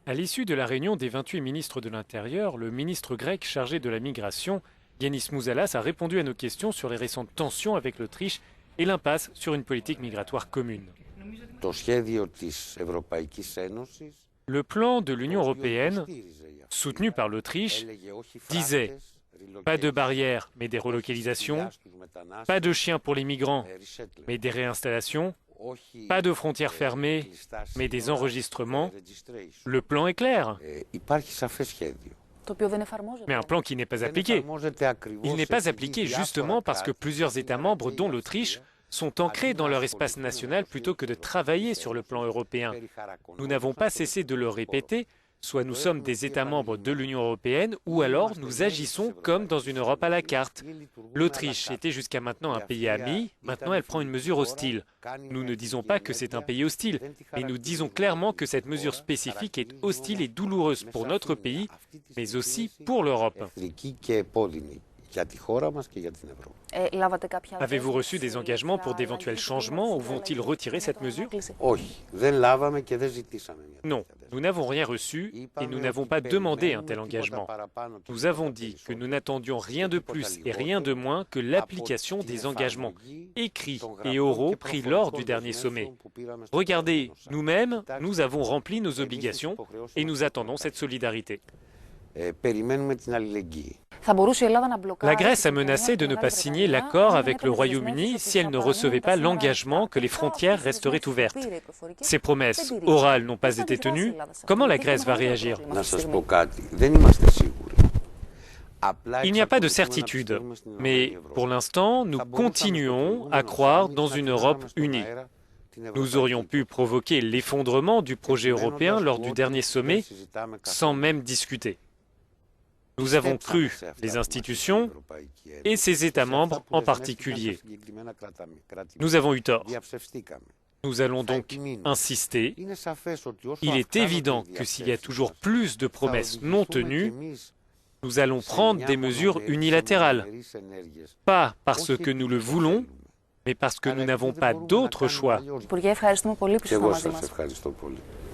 À l'issue de la réunion des 28 ministres de l'Intérieur, le ministre grec chargé de la migration, Yannis Mouzalas, a répondu à nos questions sur les récentes tensions avec l'Autriche et l'impasse sur une politique migratoire commune. Le plan de l'Union européenne, soutenu par l'Autriche, disait « pas de barrières, mais des relocalisations, pas de chiens pour les migrants, mais des réinstallations, pas de frontières fermées, mais des enregistrements. Le plan est clair. » Mais un plan qui n'est pas appliqué. Il n'est pas appliqué justement parce que plusieurs États membres, dont l'Autriche, sont ancrés dans leur espace national plutôt que de travailler sur le plan européen. Nous n'avons pas cessé de le répéter, soit nous sommes des États membres de l'Union européenne, ou alors nous agissons comme dans une Europe à la carte. L'Autriche était jusqu'à maintenant un pays ami, maintenant elle prend une mesure hostile. Nous ne disons pas que c'est un pays hostile, mais nous disons clairement que cette mesure spécifique est hostile et douloureuse pour notre pays, mais aussi pour l'Europe. Avez-vous reçu des engagements pour d'éventuels changements ou vont-ils retirer cette mesure? Non, nous n'avons rien reçu et nous n'avons pas demandé un tel engagement. Nous avons dit que nous n'attendions rien de plus et rien de moins que l'application des engagements écrits et oraux pris lors du dernier sommet. Regardez, nous-mêmes, nous avons rempli nos obligations et nous attendons cette solidarité. La Grèce a menacé de ne pas signer l'accord avec le Royaume-Uni si elle ne recevait pas l'engagement que les frontières resteraient ouvertes. Ces promesses orales n'ont pas été tenues. Comment la Grèce va réagir? Il n'y a pas de certitude, mais pour l'instant, nous continuons à croire dans une Europe unie. Nous aurions pu provoquer l'effondrement du projet européen lors du dernier sommet sans même discuter. Nous avons cru les institutions et ses États membres en particulier. Nous avons eu tort. Nous allons donc insister. Il est évident que s'il y a toujours plus de promesses non tenues, nous allons prendre des mesures unilatérales. Pas parce que nous le voulons, mais parce que nous n'avons pas d'autre choix.